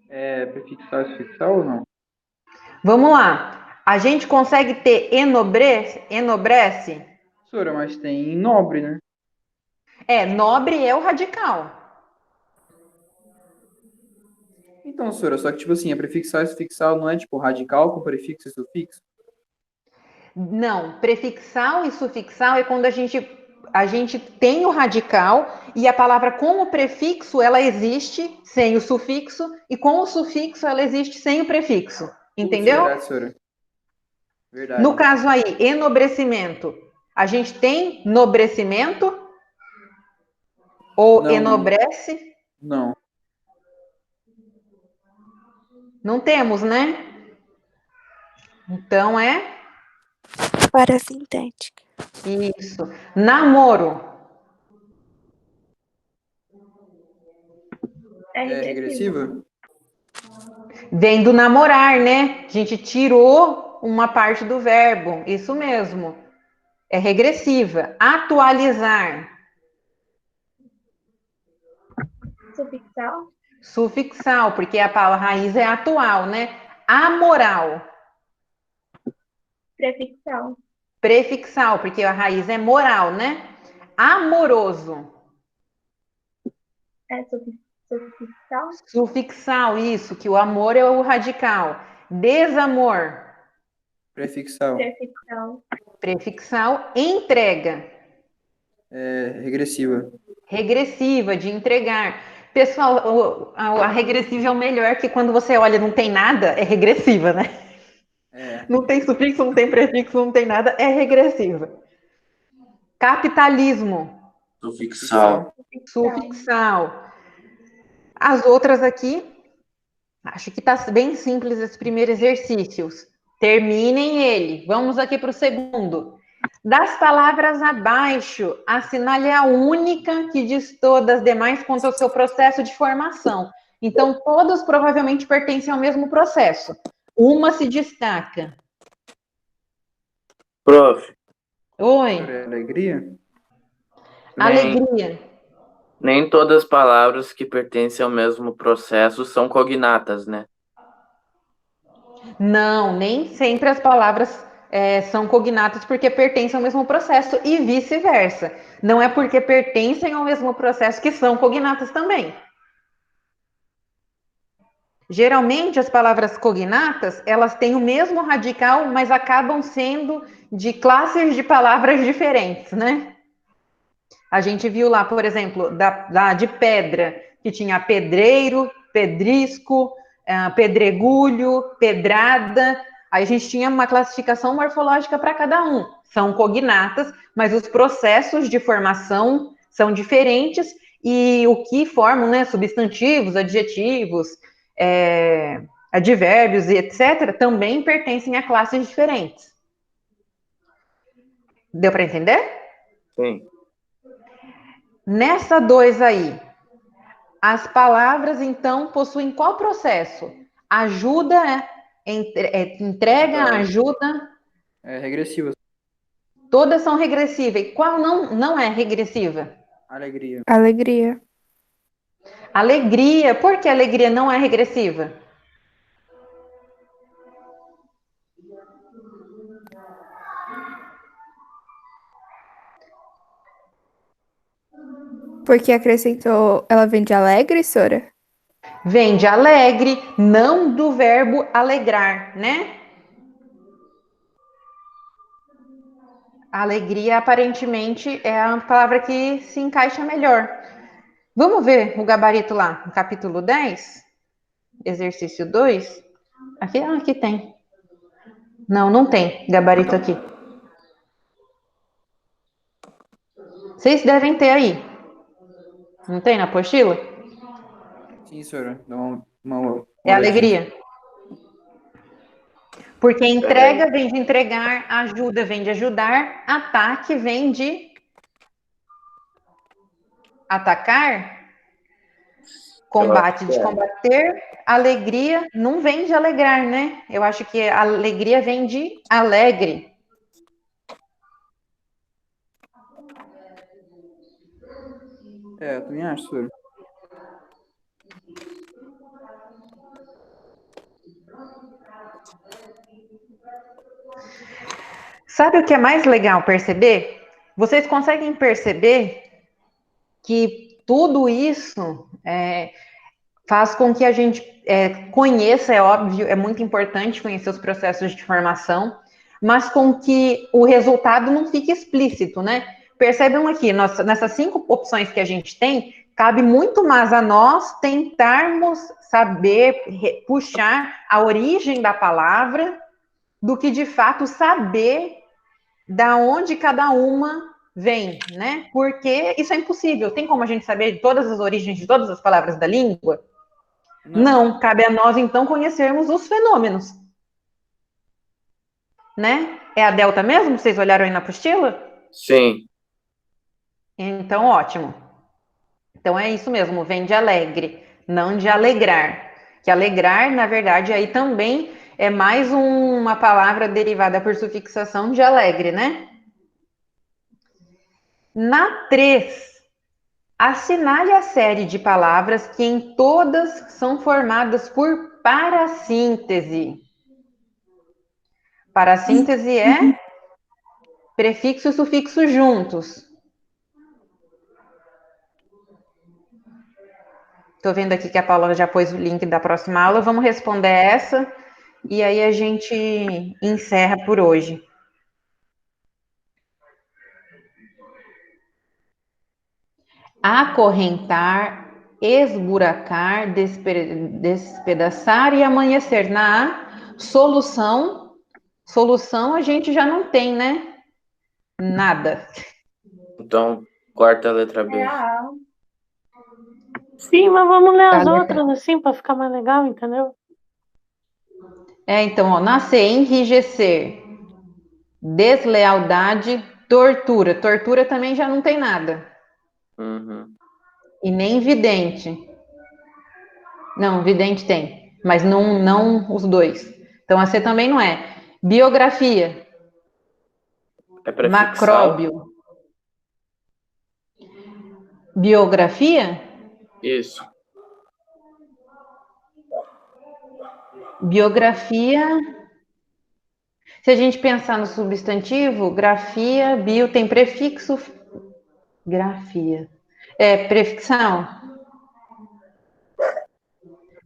É prefixal e sufixal ou não? Vamos lá. A gente consegue ter enobrece? Professora, mas tem nobre, né? Nobre é o radical. Então, professora, só que, tipo assim, a prefixal e sufixal não é, tipo, radical com prefixo e sufixo? Não, prefixal e sufixal é quando a gente tem o radical e a palavra com o prefixo, ela existe sem o sufixo, e com o sufixo, ela existe sem o prefixo. Entendeu? Verdade, professora. Verdade. No caso aí, enobrecimento, a gente tem nobrecimento ou Não, enobrece? Não. Não temos, né? Então é Parasintética. isso. Namoro. É regressiva? Vem do namorar, né? A gente tirou uma parte do verbo. Isso mesmo. É regressiva. Atualizar. Sufixal. Sufixal, porque a palavra raiz é atual, né? Amoral. Prefixal. Prefixal, porque a raiz é moral, né? Amoroso. É sufixal. Sufixal, isso, que o amor é o radical. Desamor. Prefixal. Prefixal. Prefixal. Entrega. Regressiva. Regressiva, de entregar. Pessoal, a regressiva é o melhor, que quando você olha não tem nada, é regressiva, né? Não tem sufixo, não tem prefixo, não tem nada, é regressiva. Capitalismo. Sufixal. Sufixal. As outras aqui, acho que está bem simples esse primeiro exercício. Terminem ele. Vamos aqui para o segundo. Das palavras abaixo, assinale a única que distou das demais quanto ao seu processo de formação. Então, todas provavelmente pertencem ao mesmo processo. Uma se destaca. Prof. Oi. Alegria? Alegria. Nem todas as palavras que pertencem ao mesmo processo são cognatas, né? Não, nem sempre as palavras são cognatas porque pertencem ao mesmo processo e vice-versa. Não é porque pertencem ao mesmo processo que são cognatas também. Geralmente, as palavras cognatas, elas têm o mesmo radical, mas acabam sendo de classes de palavras diferentes, né? A gente viu lá, por exemplo, de pedra, que tinha pedreiro, pedrisco, pedregulho, pedrada. Aí a gente tinha uma classificação morfológica para cada um. São cognatas, mas os processos de formação são diferentes e o que formam, né, substantivos, adjetivos, advérbios e etc., também pertencem a classes diferentes. Deu para entender? Sim. Nessa 2 aí, as palavras, então, possuem qual processo? Ajuda, entrega, ajuda. É regressiva. Todas são regressivas. E qual não é regressiva? Alegria. Alegria. Alegria. Por que alegria não é regressiva? Porque acrescentou, ela vem de alegre, Sora? Vem de alegre, não do verbo alegrar, né? Alegria, aparentemente, é a palavra que se encaixa melhor. Vamos ver o gabarito lá, no capítulo 10, exercício 2. Aqui tem. Não tem gabarito aqui. Vocês devem ter aí. Não tem na apostila? Sim, senhora. Dá uma É alegria. Porque entrega vem de entregar, ajuda vem de ajudar, ataque vem de atacar, combate de combater, alegria não vem de alegrar, né? Eu acho que alegria vem de alegre. Eu também acho, senhora. Sabe o que é mais legal perceber? Vocês conseguem perceber que tudo isso faz com que a gente conheça, é óbvio, é muito importante conhecer os processos de formação, mas com que o resultado não fique explícito, né? Percebam aqui, nessas 5 opções que a gente tem, cabe muito mais a nós tentarmos saber puxar a origem da palavra do que, de fato, saber da onde cada uma vem, né? Porque isso é impossível. Tem como a gente saber todas as origens de todas as palavras da língua? Não. Cabe a nós, então, conhecermos os fenômenos. Né? É a delta mesmo? Vocês olharam aí na apostila? Sim. Então, ótimo. Então, é isso mesmo, vem de alegre, não de alegrar. Que alegrar, na verdade, aí também é mais uma palavra derivada por sufixação de alegre, né? Na 3, assinale a série de palavras que em todas são formadas por parassíntese. Parassíntese é prefixo e sufixo juntos. Estou vendo aqui que a Paula já pôs o link da próxima aula. Vamos responder essa e aí a gente encerra por hoje. Acorrentar, esburacar, despedaçar e amanhecer. Na solução a gente já não tem, né? Nada. Então, Quarta letra B. É a A. Sim, mas vamos ler A as letra- outras assim para ficar mais legal, entendeu? Então, ó, nascer, enrijecer, deslealdade, tortura. Tortura também já não tem nada. Uhum. E nem vidente. Não, vidente tem, mas não os dois. Então, a C também não é. Biografia, É prefixal? macróbio. Biografia? Isso. Biografia. Se a gente pensar no substantivo, grafia, bio tem prefixo. Grafia. É prefixão.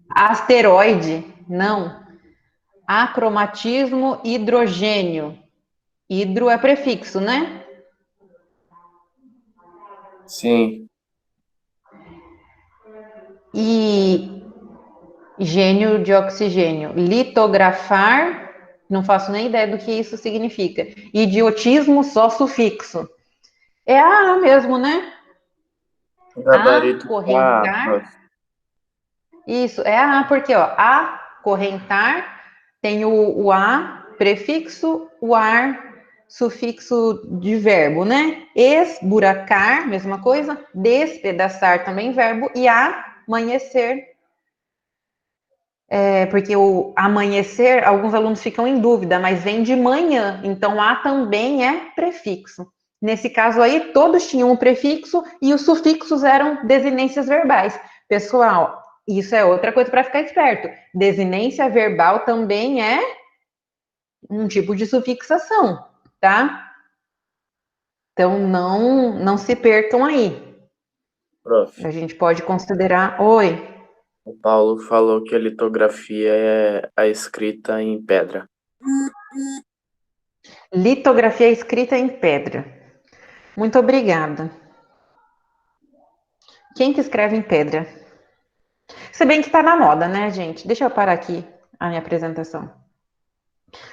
Asteroide, não. Acromatismo, hidrogênio. Hidro é prefixo, né? Sim. E gênio de oxigênio. Litografar, não faço nem ideia do que isso significa. Idiotismo, só sufixo. É a mesmo, né? Gabarito Acorrentar. Isso, é a porque, ó, acorrentar tem o a, prefixo, o ar, sufixo de verbo, né? Esburacar, mesma coisa. Despedaçar, também verbo. E amanhecer, porque o amanhecer, alguns alunos ficam em dúvida, mas vem de manhã, então a também é prefixo. Nesse caso aí, todos tinham um prefixo e os sufixos eram desinências verbais. Pessoal, isso é outra coisa para ficar esperto. Desinência verbal também é um tipo de sufixação, tá? Então não se percam aí. Prof. A gente pode considerar. Oi. O Paulo falou que a litografia é a escrita em pedra. Litografia escrita em pedra. Muito obrigada. Quem que escreve em pedra? Se bem que tá na moda, né, gente? Deixa eu parar aqui a minha apresentação.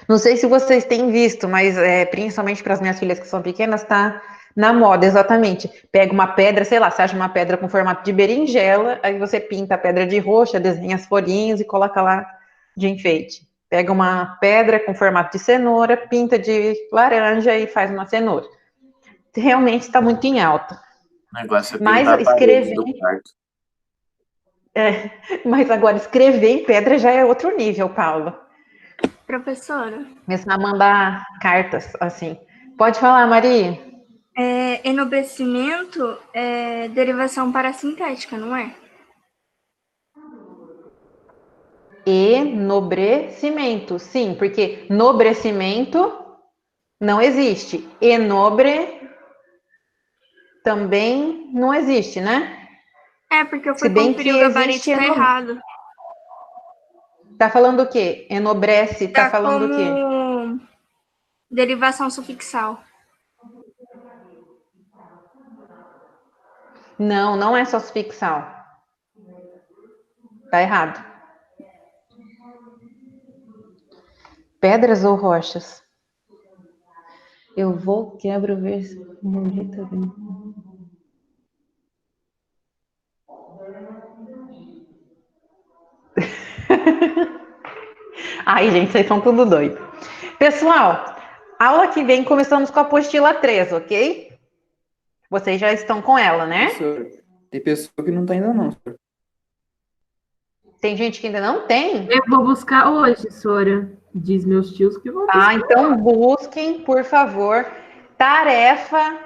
Não sei se vocês têm visto, mas principalmente para as minhas filhas que são pequenas, tá na moda, exatamente. Pega uma pedra, sei lá, você acha uma pedra com formato de berinjela, aí você pinta a pedra de roxa, desenha as folhinhas e coloca lá de enfeite. Pega uma pedra com formato de cenoura, pinta de laranja e faz uma cenoura. Realmente está muito em alta. O negócio é Mas pintar a parede escrever, do quarto. mas agora escrever em pedra já é outro nível, Paulo. Professora, Começar a mandar cartas, assim. Pode falar, Maria. enobrecimento é derivação parassintética, não é? Enobrecimento, sim, porque nobrecimento não existe. Enobre também não existe, né? É, porque eu Se fui bem que conferir o gabarito, existe tá errado. Tá falando o quê? Enobrece, tá falando o quê? Como derivação sufixal. Não é só sufixal. Tá errado. Pedras ou rochas? Eu vou, quebro, ver se morrer também. Ai, gente, vocês são tudo doido. Pessoal, aula que vem começamos com a apostila 3, ok? Vocês já estão com ela, né? Professor, tem pessoa que não tá ainda não, senhor. Tem gente que ainda não tem? Eu vou buscar hoje, Sora. Diz meus tios que vão buscar. Então busquem, por favor, tarefa,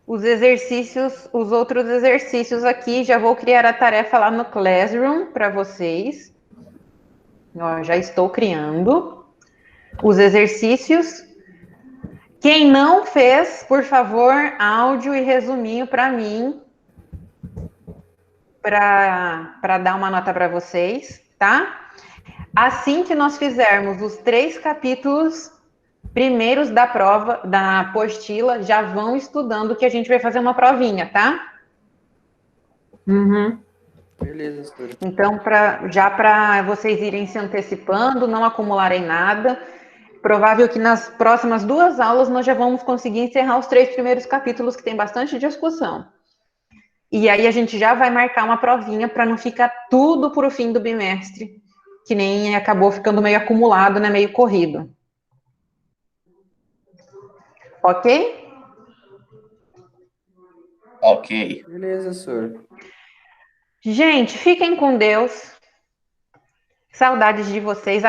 os exercícios, os outros exercícios aqui. Já vou criar a tarefa lá no Classroom para vocês. Ó, já estou criando os exercícios. Quem não fez, por favor, áudio e resuminho para mim, para dar uma nota para vocês, tá? Assim que nós fizermos os 3 capítulos primeiros da prova, da apostila, já vão estudando que a gente vai fazer uma provinha, tá? Uhum. Beleza, senhor. Então, para vocês irem se antecipando, não acumularem nada. Provável que nas próximas 2 aulas nós já vamos conseguir encerrar os 3 primeiros capítulos, que tem bastante discussão. E aí a gente já vai marcar uma provinha para não ficar tudo para o fim do bimestre, que nem acabou ficando meio acumulado, né, meio corrido. Ok? Ok. Beleza, senhor. Gente, fiquem com Deus. Saudades de vocês.